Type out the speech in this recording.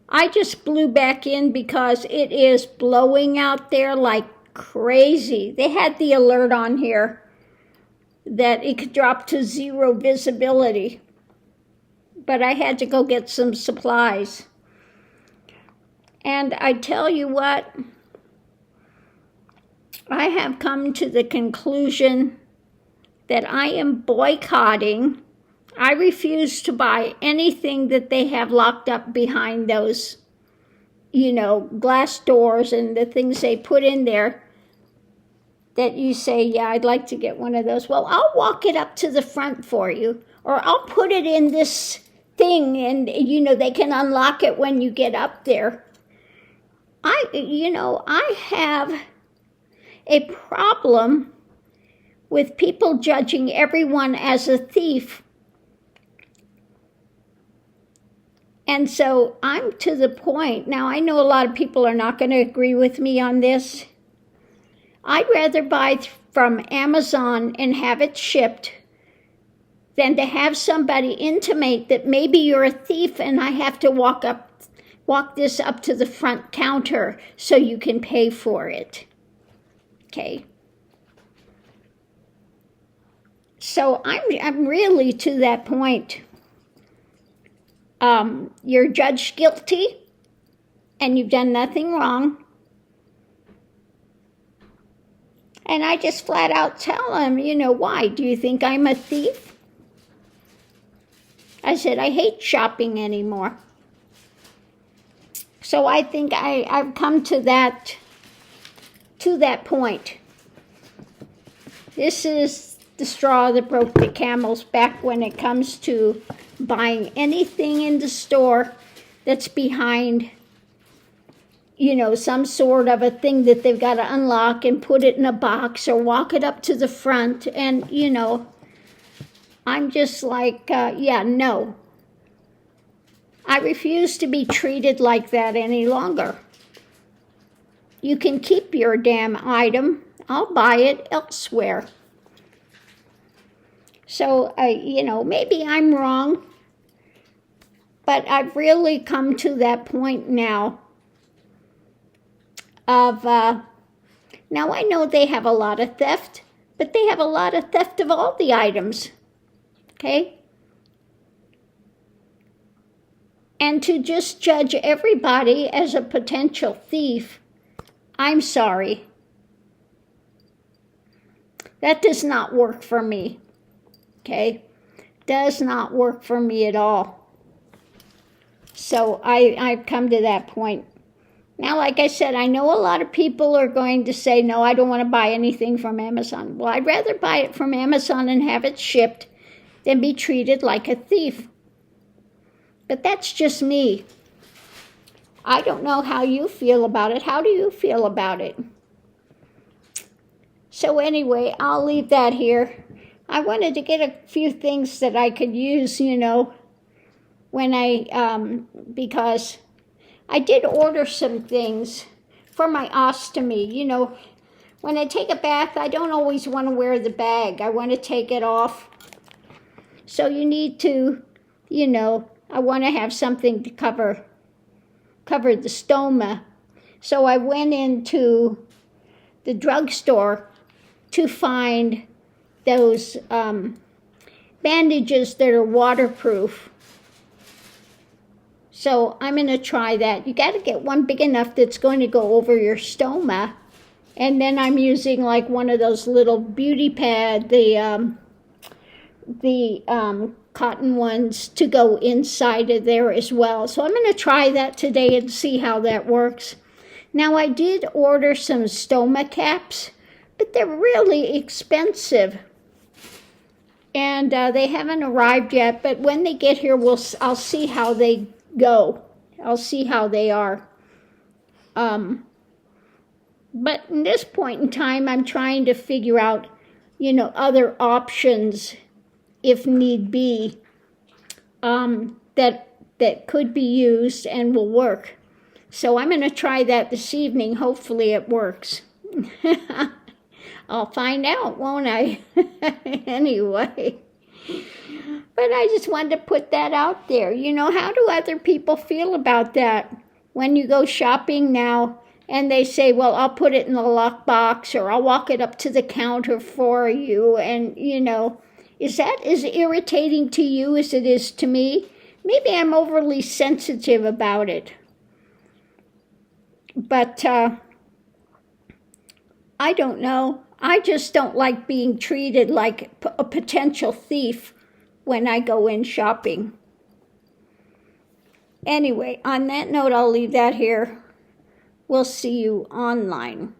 I just blew back in because it is blowing out there like crazy. They had the alert on here that it could drop to 0 visibility. But I had to go get some supplies. And I tell you what, I have come to the conclusion that I am boycotting. I refuse to buy anything that they have locked up behind those, glass doors and the things they put in there that you say, yeah, I'd like to get one of those. Well, I'll walk it up to the front for you, or I'll put it in this thing and, they can unlock it when you get up there. I have a problem with people judging everyone as a thief. And so I'm to the point, now I know a lot of people are not going to agree with me on this. I'd rather buy from Amazon and have it shipped than to have somebody intimate that maybe you're a thief and I have to walk this up to the front counter so you can pay for it. Okay. So I'm really to that point. You're judged guilty and you've done nothing wrong. And I just flat out tell them, why? Do you think I'm a thief? I said, I hate shopping anymore. So I think I've come to that point. This is the straw that broke the camel's back when it comes to buying anything in the store that's behind, some sort of a thing that they've got to unlock and put it in a box or walk it up to the front. And, I'm just like, no. I refuse to be treated like that any longer. You can keep your damn item. I'll buy it elsewhere. So, maybe I'm wrong, but I've really come to that point now of, now I know they have a lot of theft, but they have a lot of theft of all the items, okay? And to just judge everybody as a potential thief, I'm sorry. That does not work for me, okay? Does not work for me at all. So I've come to that point. Now, like I said, I know a lot of people are going to say, no, I don't want to buy anything from Amazon. Well, I'd rather buy it from Amazon and have it shipped than be treated like a thief. But that's just me. I don't know how you feel about it. How do you feel about it? So anyway, I'll leave that here. I wanted to get a few things that I could use, when because I did order some things for my ostomy. When I take a bath, I don't always want to wear the bag. I want to take it off. So you need to, I want to have something to cover the stoma. So I went into the drugstore to find those bandages that are waterproof. So I'm going to try that. You got to get one big enough that's going to go over your stoma. And then I'm using like one of those little beauty pad, the cotton ones to go inside of there as well. So I'm going to try that today and see how that works. Now I did order some stoma caps, but they're really expensive. And they haven't arrived yet, but when they get here, I'll see how they go. I'll see how they are. But in this point in time, I'm trying to figure out, other options, if need be, that could be used and will work. So I'm going to try that this evening. Hopefully it works. I'll find out, won't I? Anyway. But I just wanted to put that out there. How do other people feel about that? when you go shopping now and they say, well, I'll put it in the lockbox or I'll walk it up to the counter for you, and, you know, is that as irritating to you as it is to me? Maybe I'm overly sensitive about it. But I don't know. I just don't like being treated like a potential thief when I go in shopping. Anyway, on that note, I'll leave that here. We'll see you online.